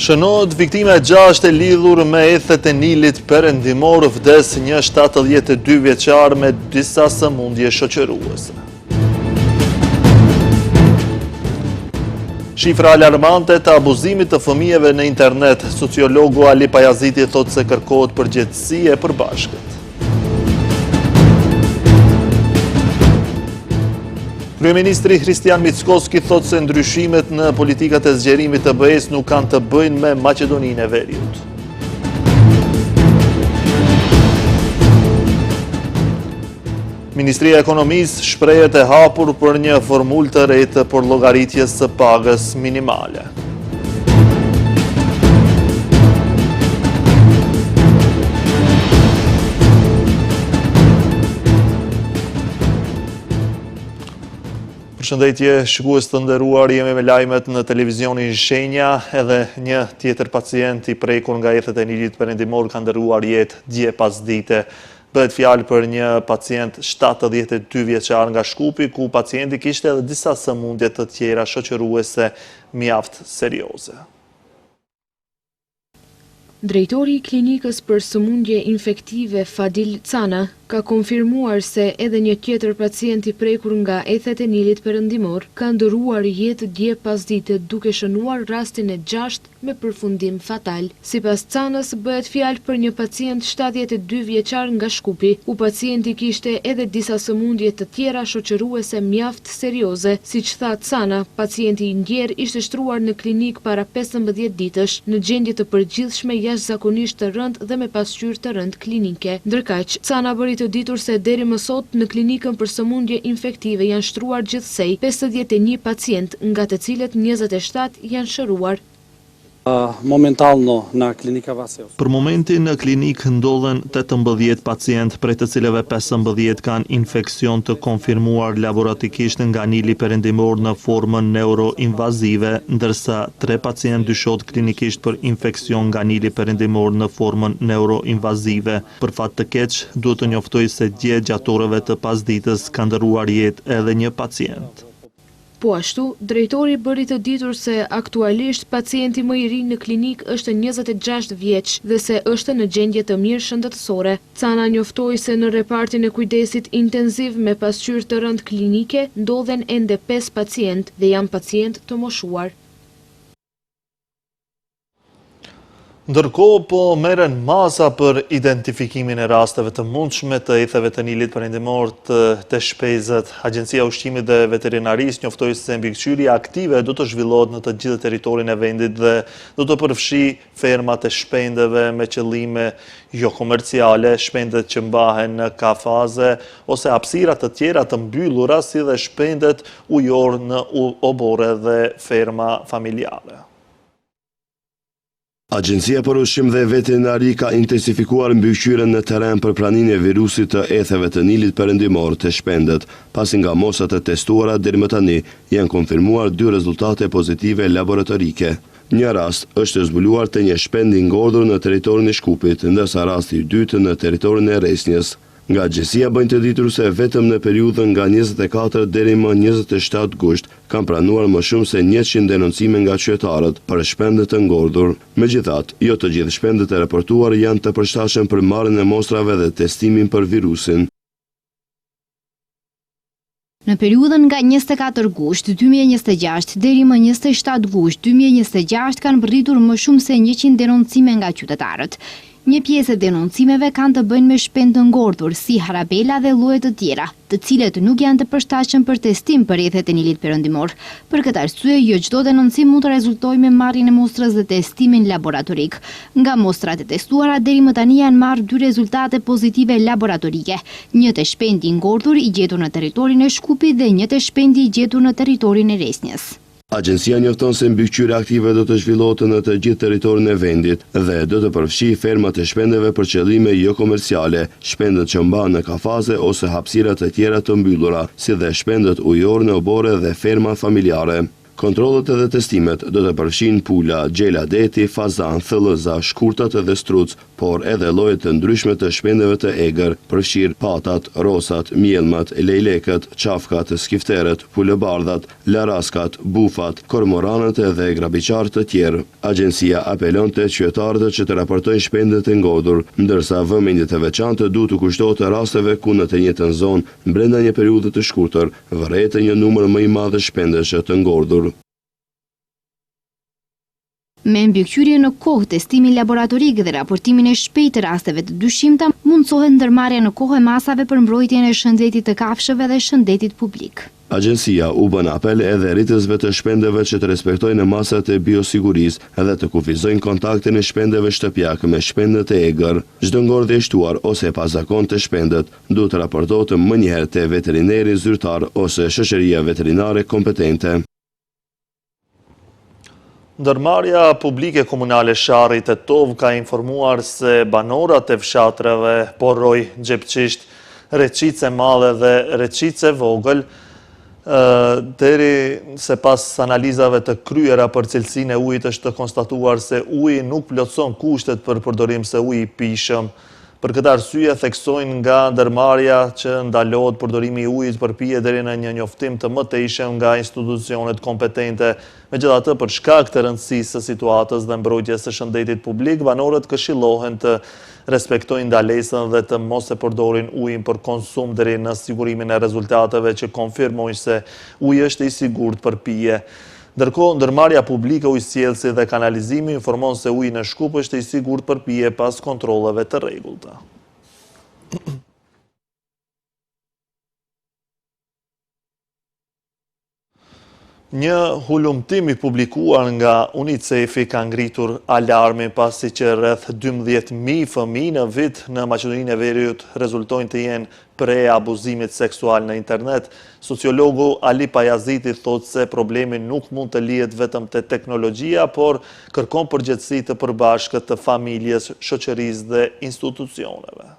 Shënohet viktime 6 e lidhur me ethet e Nilit perëndimor, vdes një 72 vjeçar me disa sëmundje shoqëruese. Shifra alarmante të abuzimit të fëmijëve në internet. Sociologu Ali Pajaziti thot se kërkohet përgjegjësi e përbashkët. Kryeministri Hristian Mickoski thot se ndryshimet në politikat e zgjerimit të BE-s nuk kanë të bëjnë me Maqedoninë e Veriut. Ministria e Ekonomisë shprehet e hapur për një formulë të re për llogaritjes së pagës minimale. Përshëndetje, shikues të nderuar, jemi me lajmet në televizionin Shenja, edhe një tjetër pacient i prekur nga ethet e Nilit perëndimor ka ndëruar jetë dje pas dite. Bëhet fjalë për një pacient 72 vjeçar nga Shkupi, ku pacienti kishte edhe disa sëmundje të tjera shoqëruese mjaft serioze. Drejtori i klinikës për sëmundje infektive Fadil Cana ka konfirmuar se edhe një tjetër pacient i prekur nga ethet e Nilit perëndimor ka ndëruar jetë dje pasdite duke shënuar rastin e 6 me përfundim fatal. Sipas Canës, bëhet fjalë për një pacient 72 vjeçar nga Shkupi, ku pacienti kishte edhe disa sëmundje të tjera shoqëruese mjaft serioze. Siç tha Cana, pacienti i ndjer ishte shtruar në klinik para 15 ditësh në gjendje të përgjithshme jashtëzakonisht të rëndë dhe me pasqyrë të rëndë klinike. Ndërkaq, Cana bëri të ditur se deri më sot në klinikën për sëmundje infektive janë shtruar gjithsej 51 pacient, nga të cilët 27 janë shëruar. Momentalno në klinika Vaseos. Për momentin në klinik ndodhen 18 pacient, prej të cilëve 15 kanë infeksion të konfirmuar laboratorikisht nga Nili perëndimor në formën neuroinvazive, ndërsa 3 pacient dyshohet klinikisht për infeksion nga Nili perëndimor në formën neuroinvazive. Për fat të keq, duhet të njoftoj se dje gjatë orëve të pasditës ka ndëruar jetë edhe një pacient. Po ashtu, drejtori bëri të ditur se aktualisht pacienti më i ri në klinik është 26 vjeç dhe se është në gjendje të mirë shëndetësore. Cana njoftoi se në repartin e kujdesit intenziv me pasqyrë të rëndë klinike ndodhen ende 5 pacient dhe janë pacient të moshuar. Ndërkohë po merren masa për identifikimin e rasteve të mundshme të etheve të Nilit perëndimor të shpezët. Agjencia e Ushqimit dhe Veterinarisë njoftoi se mbikëqyrja aktive do të zhvillohet në të gjithë territorin e vendit dhe do të përfshi fermat e shpendëve me qëllime jo komerciale, shpendet që mbahen në kafaze ose hapësira të tjera të mbyllura, si dhe shpendet ujor në obore dhe ferma familjare. Agjencia për Ushqim dhe Veterinari ka intensifikuar mbikëqyrjen në terren për praninë e virusit të etheve të Nilit perëndimor të shpendet, pasi nga mosat e testuara deri më tani janë konfirmuar 2 rezultate pozitive laboratorike. Një rast është zbuluar te një shpend i ngordhur në territorin e Shkupit, ndërsa rasti i dytë në territorin e Resnjës. Nga agjencia bëjnë të ditur se vetëm në periudhën nga 24 deri më 27 gusht kanë pranuar më shumë se 100 denoncime nga qytetarët për shpendet të ngordhur. Megjithatë, jo të gjithë shpendet e raportuar janë të përshtatshëm për marrjen e mostrave dhe testimin për virusin. Në periudhën nga 24 gusht 2026 deri më 27 gusht 2026 kanë bërritur më shumë se 100 denoncime nga qytetarët. Një pjesë e denoncimeve kanë të bëjnë me shpend të ngordhur, si harabela dhe lloje të tjera, të cilët nuk janë të përshtatshëm për testim për ethet e Nilit perëndimor. Për këtë arsye, jo çdo denoncim mund të rezultojë me marrjen e mostrës dhe testimin laboratorik. Nga mostrat e testuara deri më tani janë marrë 2 rezultate pozitive laboratorike, një të shpendi i ngordhur i gjetur në territorin e Shkupit dhe një të shpendi i gjetur në territorin e Resnjës. Agjencia njofton se mbikëqyrja aktive do të zhvillohet në të gjithë territorin e vendit dhe do të përfshi fermat e shpendeve për qëllime jo komerciale, shpendet që mbahen në kafaze ose hapësira të tjera të mbyllura, si dhe shpendet ujor në obore dhe ferma familjare. Kontrollet edhe testimet do të përfshin pula, gjela deti, fazan, thellëza, shkurtat edhe struc, por edhe lloje të ndryshme të shpendeve të egër, përfshirë patat, rosat, mjelmat, lejlekët, qafkat, skifteret, pulebardhat, laraskat, bufat, kormoranët dhe grabiqarët të tjerë. Agjencia apelon te qytetarët që të raportojnë shpendet e ngodur, ndërsa vëmendjet e veçantë duhet të kushtohet rasteve ku në të njëjtën zonë brenda një periudhe të shkurtër vërejtë një numër më i madh shpendesh të ngordhur. Me mbikëqyrje në kohë, testimin laboratorik dhe raportimin e shpejtë të rasteve të dyshimta, mundsohet ndërmarrja në kohë e masave për mbrojtjen e shëndetit të kafshëve dhe shëndetit publik. Agjencia u bën apel edhe rritësve të shpendeve që të respektojnë masat e biosigurisë edhe të kufizojnë kontaktin e shpendeve shtëpiak me shpendet e egër. Çdo ngordhje e shtuar ose e pazakon të shpendet duhet të raportohet më njëherë te veterineri zyrtar ose shoqëria veterinare kompetente. Ndërmarrja publike komunale Sharri Tetov ka informuar se banorët e fshatrave Porroj, Xhepçisht, Reçice Madhe dhe Reçice Vogël deri se pas analizave të kryera për cilësinë e ujit është të konstatuar se uji nuk plotëson kushtet për përdorim se uji i pijshëm. Për këtë arsye theksojnë nga ndërmarrja që ndalohet përdorimi i ujit për pije deri në një njoftim të mëtejshëm nga institucionet kompetente. Megjithatë, për shkak të rëndësisë së situatës dhe mbrojtjes së shëndetit publik, banorët këshillohen të respektojnë ndalesën dhe të mos e përdorin ujin për konsum deri në sigurimin e rezultateve që konfirmojnë se uji është i sigurt për pije. Ndërkohë, ndërmarrja publike ujësjellësi dhe kanalizimi informon se uji në Shkup është i sigurt për pije pas kontrolleve të rregullta. Një hulumtim i publikuar nga UNICEF-i ka ngritur alarmin pasi që rreth 12.000 fëmijë në vit në Maqedoninë e Veriut rezultojnë të jenë prej abuzimit seksual në internet. Sociologu Ali Pajaziti thotë se problemi nuk mund të lihet vetëm te teknologjia, por kërkon përgjegjësi të përbashkët të familjes, shoqërisë dhe institucioneve.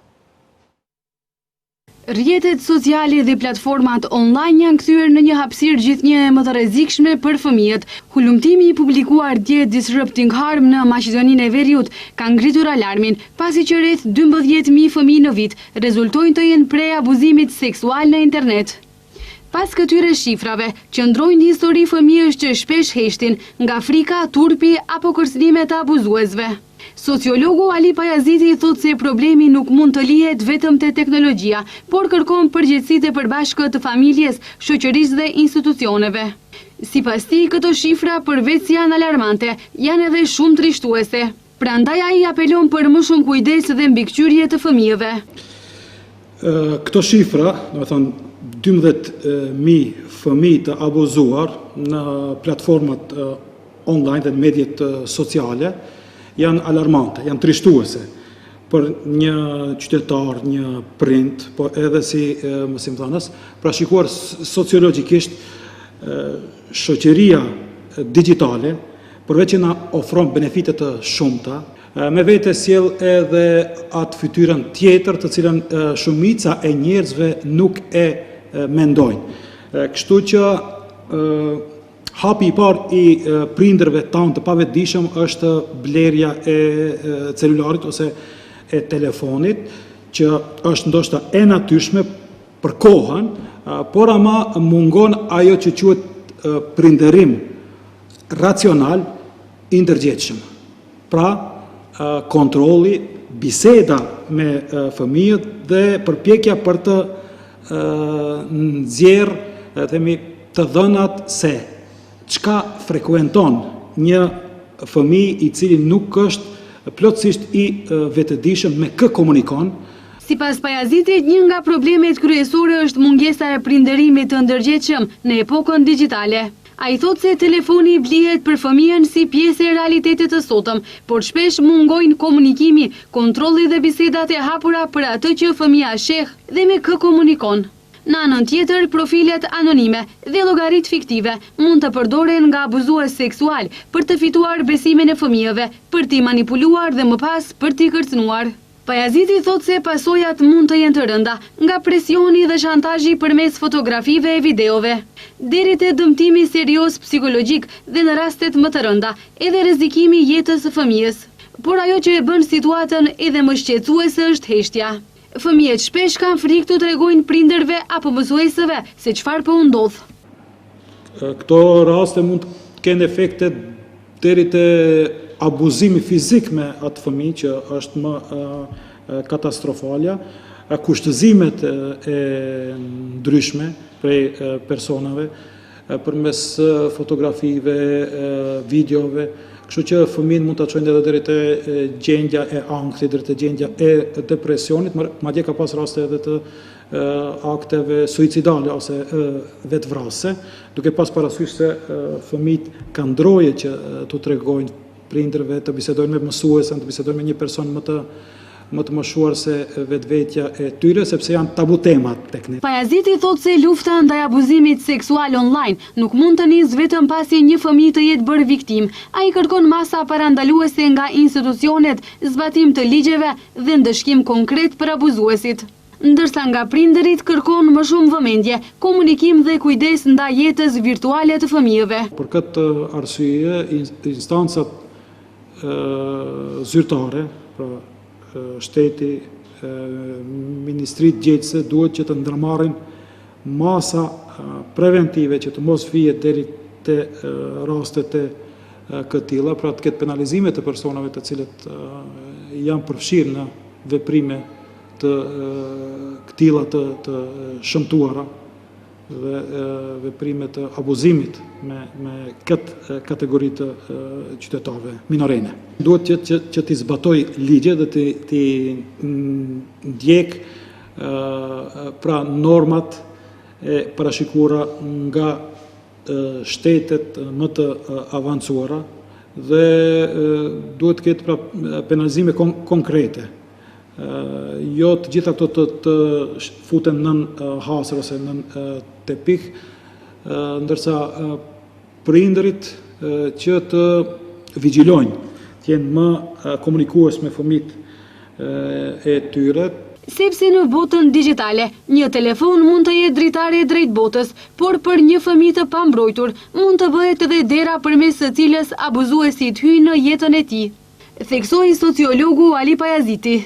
Rrjetet sociale dhe platformat online janë kthyer në një hapësirë gjithnjë më të rrezikshme për fëmijët. Hulumtimi i publikuar dje Disrupting Harm në Maqedoninë e Veriut ka ngritur alarmin, pasi që rreth 12.000 fëmijë në vit rezultojnë të jenë prej abuzimit seksual në internet. Pas këtyre shifrave, qëndrojnë histori fëmijësh që shpesh heshtin nga frika, turpi apo kërcënime të abuzuesve. Sociologu Ali Pajaziti thotë se problemi nuk mund të lihet vetëm te teknologjia, por kërkon përgjegjësi të përbashkët të familjes, shoqërisë dhe institucioneve. Sipas tij, këto shifra përveç se janë alarmante, janë edhe shumë trishtuese. Prandaj ai apelon për më shumë kujdes dhe mbikëqyrje të fëmijëve. Këto shifra, domethënë 12.000 fëmijë të abuzuar në platformat online dhe mediat sociale, janë alarmante, janë trishtuese për një qytetar, një prind, po edhe si mësimdhënës, pra shikuar sociologjikisht shoqëria digjitale, përveç që na ofron benefite të shumta, me vete sjell edhe atë fytyrën tjetër të cilën shumica e njerëzve nuk e mendojnë. Kështu që hapi i parë i prindërve tanë të pavetëdijshëm është blerja e celularit ose e telefonit, që është ndoshta e natyrshme për kohën, por ama mungon ajo që quhet prindërim racional i ndërgjegjshëm. Pra, kontrolli, biseda me fëmijët dhe përpjekja për të nxjerrë të dhënat se çka frekuenton një fëmijë i cili nuk është plotësisht i vetëdijshëm me kë komunikon. Sipas Pajazitit, një nga problemet kryesore është mungesa e prindërimit të ndërgjegjshëm në epokën digjitale. Ai thotë se telefoni blihet për fëmijën si pjesë e realitetit të sotëm, por shpesh mungojnë komunikimi, kontrolli dhe bisedat e hapura për atë që fëmia sheh dhe me kë komunikon. Në anën tjetër, profilet anonime dhe llogarit fiktive mund të përdoren nga abuzues seksual për të fituar besimin e fëmijëve, për t'i manipuluar dhe më pas për t'i kërcënuar. Pajaziti thotë se pasojat mund të jenë të rënda nga presioni dhe shantazhi përmes fotografive e videove, deri te dëmtimi serioz psikologjik dhe në rastet më të rënda, edhe rrezikimi i jetës së fëmijës. por ajo që e bën situatën edhe më shqetësuese është heshtja. Fëmijët shpesh kanë frikë të tregojnë prindërve apo mësuesëve se çfarë po u ndodh. Këto raste mund të kenë efekte deri te abuzimi fizik me atë fëmijë që është më katastrofalja, kushtëzimet e ndryshme prej personave përmes fotografive, videove, kështu që fëmijët mund ta çojnë edhe deri te gjendja e ankthit, deri te gjendja e depresionit, madje ka pas raste edhe të akteve suicidale ose vetvrasëse, duke pas parasysh se fëmijët kanë ndroje që t'u tregojnë prindërve, të bisedojnë me mësuesen, të bisedojnë me një person më të moshuar se vetvetja e tyre, sepse janë tabu temat tek ne. Pajaziti thotë se lufta ndaj abuzimit seksual online nuk mund të nisë vetëm pasi një fëmijë të jetë bërë viktim. Ai kërkon masa parandaluese nga institucionet, zbatim të ligjeve dhe ndëshkim konkret për abuzuesit. Ndërsa nga prindërit kërkon më shumë vëmendje, komunikim dhe kujdes ndaj jetës virtuale të fëmijëve. Për këtë arsye, instancat zyrtare, pra shteti, ministrit gječëse duhet që të ndërmarrin masa preventive që të mos vihet deri te rastet e këtilla, pra të ketë penalizime të personave të cilët janë përfshirë në veprime të këtilla të shëmtuara dhe veprime të abuzimit me këtë kategori të qytetarëve minorene. Duhet që t'i zbatoj ligje dhe t'i ndjek pra normat e parashikuara nga shtetet më të avancuara dhe duhet të ketë pra penalizime konkrete. Jo të gjitha këto të futen nën hasër ose nën tepih, ndërsa prindërit që të vigjilojnë, të jenë më komunikues me fëmijët e tyre. Sepse në botën digjitale, një telefon mund të jetë dritare drejt botës, por për një fëmijë të pambrojtur mund të bëhet edhe dera përmes së cilës abuzuesit hyjnë në jetën e tij, theksoi sociologu Ali Pajaziti.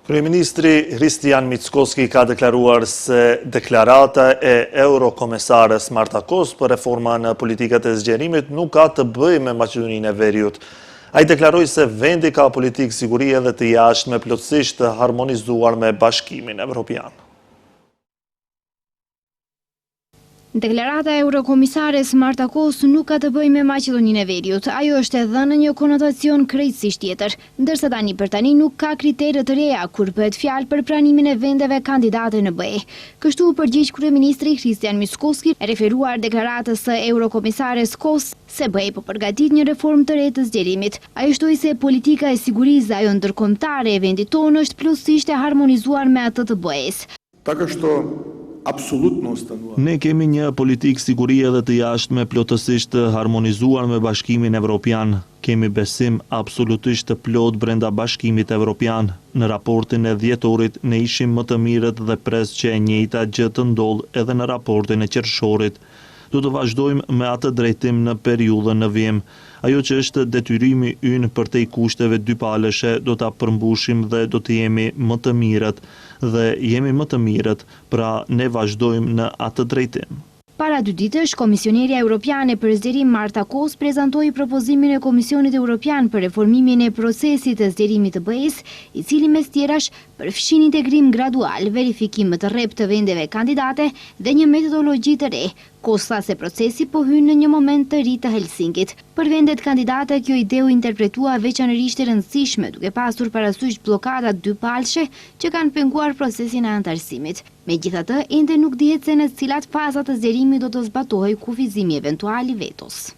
Kryeministri Hristijan Mickoski ka deklaruar se deklarata e eurokomesares Marta Kos për reforma në politikat e zgjerimit nuk ka të bëjë me Maqedoninë e Veriut. Ai deklaroi se vendi ka politikë sigurie dhe të jashtme plotësisht të harmonizuar me Bashkimin Evropian. Deklarata e eurokomisares Marta Kos nuk ka të bëjë me Maqedoninë e Veriut. Ajo është e dhënë një konotacion krejtësisht tjetër, ndërsa tani për tani nuk ka kritere të reja kur bëhet fjalë për pranimin e vendeve kandidate në BE. Kështu u përgjigj kryeministri Hristijan Mickoski, referuar deklaratës së eurokomisares Kos se BE po përgatit një reformë të re të zgjerimit. Ai shtoi se politika e sigurisë ajo ndërkombëtare e vendit tonë është plotësisht e harmonizuar me atë të BE-s. Ne kemi një politikë sigurie dhe të jashtme plotësisht të harmonizuar me Bashkimin Evropian. Kemi besim absolutisht të plot brenda Bashkimit Evropian. Në raportin e dhjetorit ne ishim më të mirët dhe pres që e njëjta gjë të ndodhë edhe në raportin e qershorit. Do të vazhdojmë me atë drejtim në periudhën në vijim. Ajo që është detyrimi ynë për te kushteve dypaleshe do ta përmbushim dhe do të jemi më të mirët dhe jemi më të mirët, pra ne vazhdojmë në atë drejtim. Para 2 ditësh, Komisionerja Europiane për zgjerim Marta Kos prezantoi propozimin e Komisionit Europian për reformimin e procesit të zgjerimit të BE-s, i cili mes tjerash përfshin integrim gradual, verifikim më të rreptë të vendeve kandidate dhe një metodologji të re. Kos tha se procesi po hyn në një moment të ri të Helsinkit. Për vendet kandidate kjo ide u interpretua veçanërisht e rëndësishme, duke pasur parasysh bllokadat dypalshe që kanë penguar procesin e antarësimit. Megjithatë, ende nuk dihet se në cilat faza të zgjerimit do të zbatohej kufizimi eventual i vetos.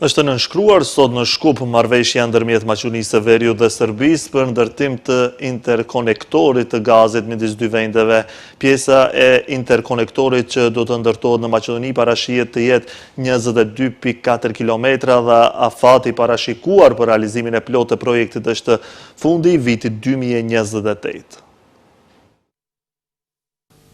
Është nënshkruar sot në Shkup marrëveshja ndërmjet Maqedonisë së Veriut dhe Serbisë për ndërtim të interkonektorit të gazit midis dy vendeve. Pjesa e interkonektorit që do të ndërtohet në Maqedoni parashihet të jetë 22.4 km dhe afati parashikuar për realizimin e plotë të projektit është fundi i vitit 2028.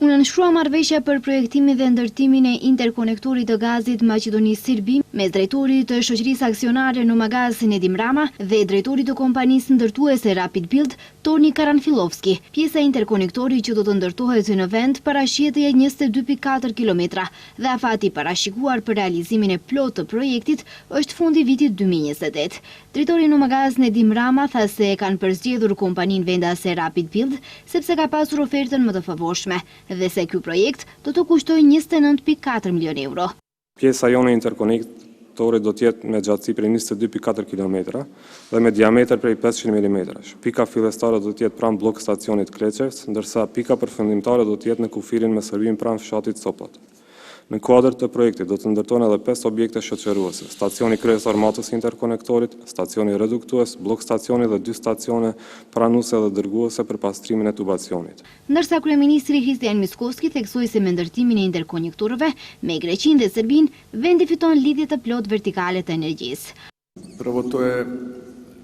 U nënshkrua marrëveshja për projektimin dhe ndërtimin e interkonektorit të gazit Maqedoni-Serbi Mes drejtorit të shoqërisë aksionare në magazin Nedim Rama dhe drejtorit të kompanisë ndërtuese Rapid Build, Toni Karanfilovski. Pjesa e interkonektori që do të ndërtohet në vend parashihet të jetë 22.4 kilometra dhe afati parashikuar për realizimin e plotë të projektit është fundi vitit 2028. Drejtori në magazin Nedim Rama tha se kanë përzgjedhur kompaninë vendase Rapid Build sepse ka pasur ofertën më të favorshme dhe se ky projekt do të kushtojë 29.4 milion euro. Pjesa jone interkonektorit do tjetë me gjatësi prej 22.4 km dhe me diametër prej 500 mm. Pika fillestare do tjetë pranë blok stacionit Kreqevc, ndërsa pika përfundimtare do tjetë në kufirin me servim pranë fshatit Copat. Në kuadër të projektit do të ndërtojnë edhe 5 objekte shoqëruese, stacioni kryesor matës interkonektorit, stacioni reduktues, blok stacioni dhe 2 stacione pranuese dhe dërguese për pastrimin e tubacionit. Ndërsa kryeministri Hristijan Mickoski theksoi se me ndërtimin e interkonektorëve me Greqinë dhe Serbinë, vendi fiton lidhje të plotë vertikale të energjisë.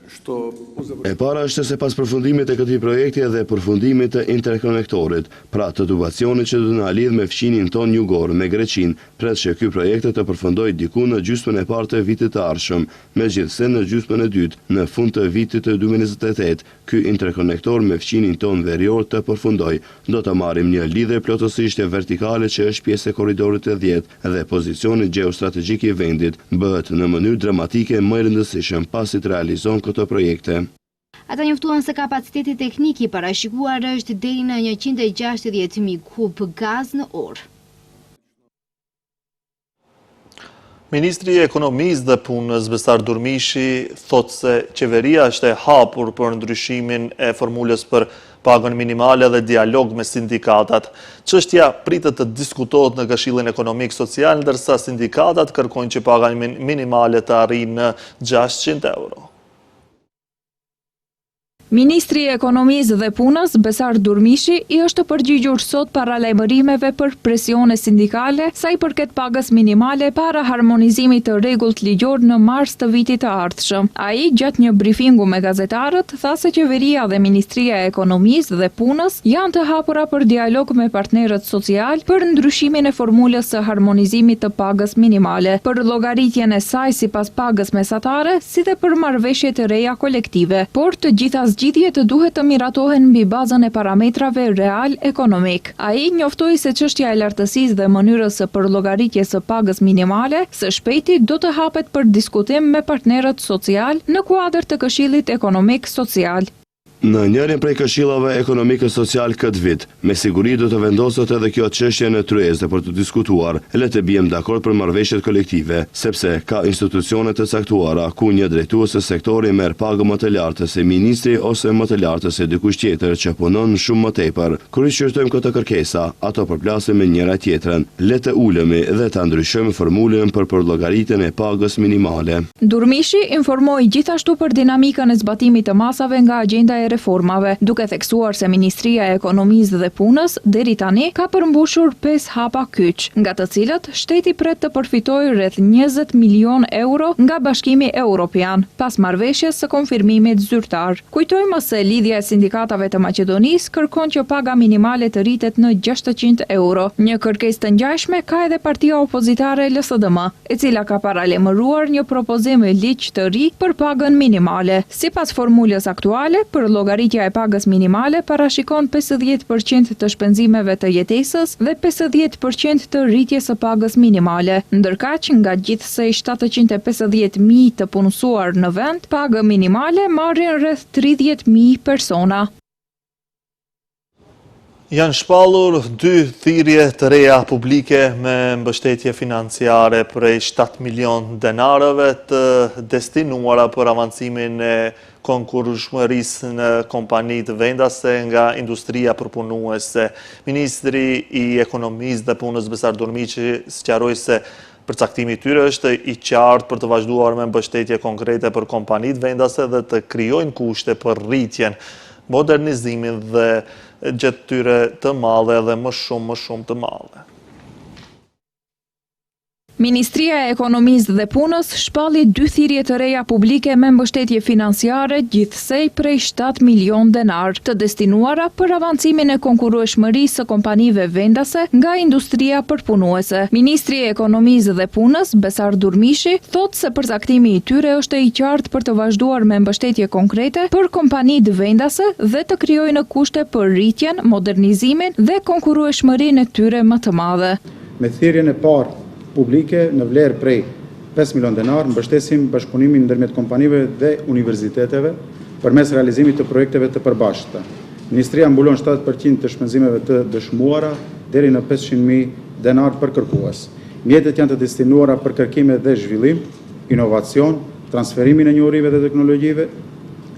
E para është se pas përfundimit e këtij projekti dhe përfundimit të interkonektorit, pra të tubacionit që do na lidh me fqinin ton jugor me Greqinë, pret që ky projekt të përfundojë diku në gjysmën e parë të vitit të ardhshëm, megjithse në gjysmën e dytë, në fund të vitit të 2028, ky interkonektor me fqinin ton verior të përfundojë. Do të marrim një lidhje plotësisht vertikale që është pjesë e korridorit të 10 dhe pozicioni gjeostrategjik i vendit bëhet në mënyrë dramatike më i rëndësishëm pasi të realizon këto projekte. Ata njoftuan se kapaciteti teknik i parashikuar është deri në 160.000 kub gaz në orë. Ministri i Ekonomisë dhe Punës Besar Durmishi thot se qeveria është e hapur për ndryshimin e formulës për pagën minimale dhe dialog me sindikatat. Çështja pritet të diskutohet në Këshillin Ekonomik Social, ndërsa sindikatat kërkojnë që paga minimale të arrijë në 600 euro. Ministri i Ekonomisë dhe Punës, Besar Durmishi, i është përgjigjur sot para lajmërimeve për presione sindikale sa i përket pagës minimale para harmonizimit të rregullt ligjor në mars të vitit të ardhshëm. Ai, gjatë një brifingu me gazetarët, tha se qeveria dhe Ministria e Ekonomisë dhe Punës janë të hapura për dialog me partnerët social për ndryshimin e formulës së harmonizimit të pagës minimale, për llogaritjen e saj sipas pagës mesatare, si dhe për marrëveshje të reja kolektive, por të gjitha zgjidhjet të duhet të miratohen mbi bazën e parametrave real ekonomik. Ai njoftoi se çështja e lartësisë dhe mënyrës së përllogarities së pagës minimale së shpejti do të hapet për diskutim me partnerët social në kuadër të Këshillit Ekonomik Social. Në njërin prej këshillave ekonomike social këtë vit, me siguri do të vendoset edhe kjo çështje në tryezë për të diskutuar, le të bijmë dakord për marrëveshjet kolektive, sepse ka institucione të caktuara ku një drejtues e sektori merr pagë më të lartë se ministri ose më të lartë se dikush tjetër që punon shumë më tepër. Kur i shqyrtojmë këtë kërkesa, ato përplasin me njëra tjetrën. Le të ulemi dhe ta ndryshojmë formulën për përllogaritin e pagës minimale. Durmishi informoi gjithashtu për dinamikën e zbatimit të masave nga agjenda e reformave, duke theksuar se Ministria e Ekonomisë dhe Punës deri tani ka përmbushur 5 hapa kyç, nga të cilët shteti pret të përfitojë rreth 20 milion euro nga Bashkimi Evropian, pas marrëveshjes së konfirmimit zyrtar. Kujtojmë se lidhja e sindikatave të Maqedonisë kërkon që paga minimale të rritet në 600 euro. Një kërkesë të ngjashme ka edhe partia opozitare LSDM, e cila ka paralajmëruar një propozim ligj të ri për pagën minimale. Sipas formulës aktuale, për llogaritja e pagës minimale parashikon 50% të shpenzimeve të jetesës dhe 50% të rritjes së pagës minimale. Ndërkaq, nga gjithsej 750.000 të punësuar në vend, pagë minimale marrin rreth 30.000 persona. Janë shpallur 2 thirrje të reja publike me mbështetje financiare prej 7 milion denarëve të destinuara për avancimin e konkurrueshmërisë në kompanitë vendase nga industria përpunuese. Ministri i Ekonomisë dhe Punës Besar Durmishi sqaroi se përcaktimi i tyre është i qartë për të vazhduar me mbështetje konkrete për kompanitë vendase dhe të krijojnë kushte për rritjen, modernizimin dhe gjatë tyre të madhe dhe më shumë të madhe. Ministria e Ekonomisë dhe Punës shpalli 2 thirrje të reja publike me mbështetje financiare gjithsej prej 7 milion denar, të destinuara për avancimin e konkurrueshmërisë së kompanive vendase nga industria përpunuese. Ministri i Ekonomisë dhe Punës, Besar Durmishi, thotë se përcaktimi i tyre është i qartë për të vazhduar me mbështetje konkrete për kompanitë vendase dhe të krijojnë kushte për rritjen, modernizimin dhe konkurrueshmërinë e tyre më të madhe. Me thirrjen e parë publike në vlerë prej 5 milion denar, mbështesim bashkëpunimin ndërmjet kompanive dhe universiteteve përmes realizimit të projekteve të përbashkëta. Ministria mbulon 7% të shpenzimeve të dëshmuara deri në 500.000 denar për kërkues. Mjetet janë të destinuara për kërkime dhe zhvillim, inovacion, transferimin e njohurive dhe teknologjive,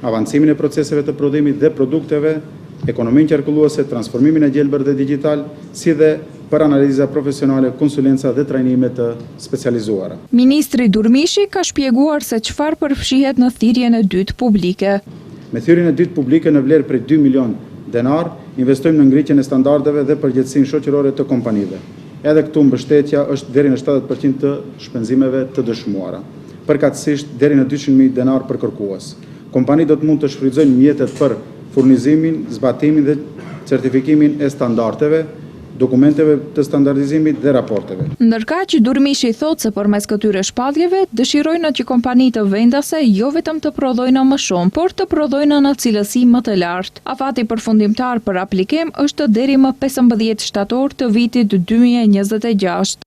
avancimin e proceseve të prodhimit dhe produkteve, ekonominë qarkulluese, transformimin e gjelbër dhe digital, si dhe për analiza profesionale, konsulenca dhe trajnime të specializuara. Ministri Durmishi ka shpjeguar se çfarë përfshihet në thirrjen e dytë publike. Me thirrjen e dytë publike në vlerë prej 2 milion denar, investojmë në ngritjen e standardeve dhe përgjegjësinë shoqërore të kompanive. Edhe këtu mbështetja është deri në 70% të shpenzimeve të dëshmuara, përkatësisht deri në 200.000 denar për kërkues. Kompanitë do të mund të shfrytëzojnë mjetet për furnizimin, zbatimin dhe certifikimin e standardeve, dokumenteve të standardizimit dhe raporteve. Ndërkaq, Durmishi thotë se përmes këtyre shpalljeve dëshirojnë që kompanitë vendase jo vetëm të prodhojnë më shumë, por të prodhojnë në cilësi më të lartë. Afati përfundimtar për aplikim është deri më 15 shtator të vitit 2026.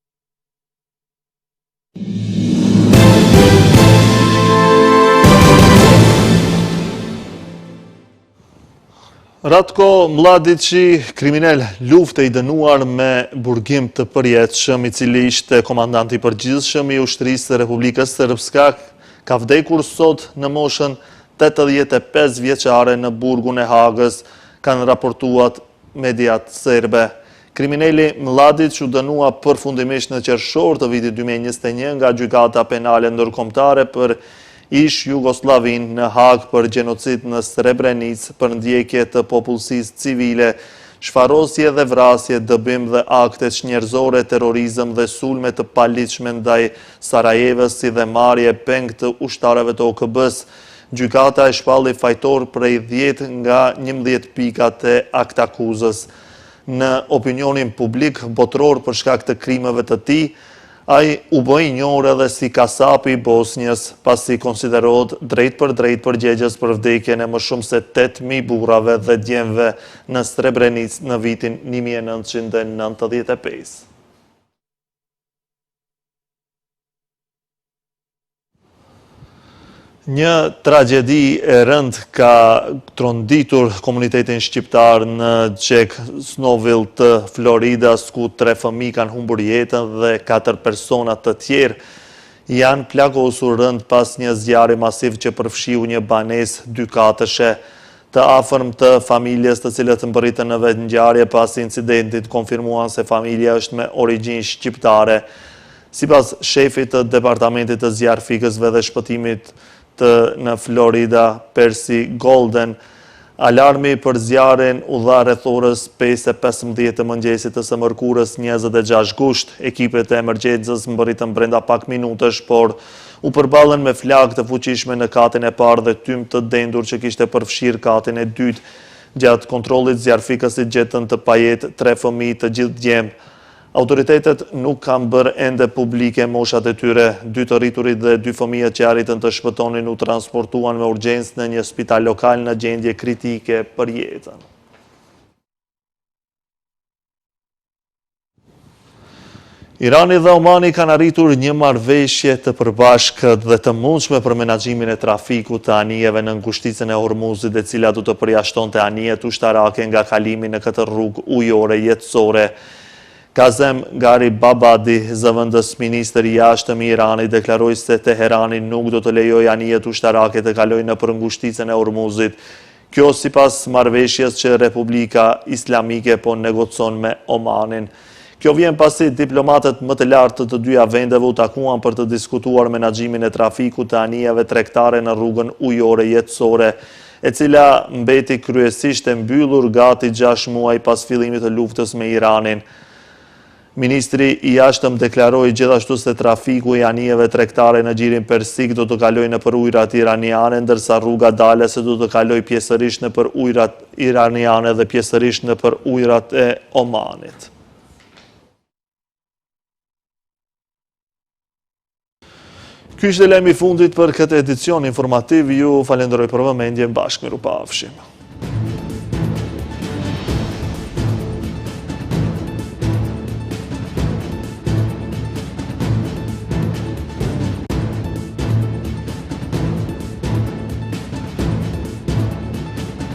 Ratko Mladici, kriminal lufte i dënuar me burgim të përjetshëm, i cili ishte komandanti i përgjithshëm i ushtrisë së Republikës Srpska, ka vdekur sot në moshën 85 vjeçare në burgun e Hagës, kanë raportuar mediat serbe. Kriminali Mladic u dënua përfundimisht në qershor të vitit 2021 nga gjykata penale ndërkombëtare për ish Jugoslavin në Hag për gjenocid në Srebrenic, për ndjekje të popullsisë civile, shfarosje dhe vrasje, dëbim dhe akte njerëzore, terrorizëm dhe sulme të paligjshme ndaj Sarajevës, si dhe marrje peng të ushtarëve të OKB-s. Gjykata e shpalli fajtor prej 10 nga 11 pikat e aktakuzës. Në opinionin publik botror për shkak të krimeve të tij, ai u bë i njohur edhe si kasapi i Bosnjës, pasi konsiderohet drejt për drejt përgjegjës për vdekjen e më shumë se 8.000 burrave dhe djemve në Srebrenic në vitin 1995. Një tragedi e rënd ka tronditur komunitetin shqiptar në Jacksonville të Floridas, ku 3 fëmijë kanë humbur jetën dhe 4 persona të tjerë janë plagosur rënd pas një zjarri masiv që përfshiu një banesë 2 katëshe. Të afërm të familjes, të cilët mbërritën në vetngjarje pas incidentit, konfirmuan se familja është me origjinë shqiptare. Sipas shefit të departamentit të zjarfikësve dhe shpëtimit në Florida, Percy Golden, alarmi për zjarrin u dha rreth orës 5:15 të mëngjesit të së mërkurës 26 gusht. Ekipet e emergjencës mbërritën brenda pak minutësh, por u përballën me flakë të fuqishme në katin e parë dhe tym të dendur që kishte përfshirë katin e dytë. Gjatë kontrollit, zjarfikësit gjetën të pajet 3 fëmijë të gjithë djem. Autoritetet nuk kanë bërë ende publike moshat e tyre. 2 të rriturit dhe 2 fëmijët që arritën të shpëtonin u transportuan me urgjencë në një spital lokal në gjendje kritike për jetën. Irani dhe Omani kanë arritur një marrëveshje të përbashkët dhe të mundshme për menaxhimin e trafikut të anijeve në ngushticën e Hormuzit, e cila do të përjashtonte anijet ushtarake nga kalimi në këtë rrugë ujore jetësore. Kazem Garibabadi, zëvendës ministër i jashtëm i Iranit, deklaroi se Teherani nuk do të lejojë anijet ushtarake të kalojnë nëpër ngushticën e Hormuzit. Kjo sipas marrëveshjes që Republika Islamike po negocon me Omanin. Kjo vjen pasi diplomatët më të lartë të dyja vendeve u takuan për të diskutuar menaxhimin e trafikut të anijeve tregtare në rrugën ujore jetësore, e cila mbeti kryesisht e mbyllur gati 6 muaj pas fillimit të luftës me Iranin. Ministri i jashtëm deklaroi gjithashtu se trafiku i anijeve tregtare në gjirin persik do të kalojë nëpër ujërat iraniane, ndërsa rruga dalese do të kalojë pjesërisht nëpër ujërat iraniane dhe pjesërisht nëpër ujërat e Omanit. Ky ishte lajmi i fundit për këtë edicion informativ. Ju falenderoj për vëmendjen. Bashkë miru pafshim.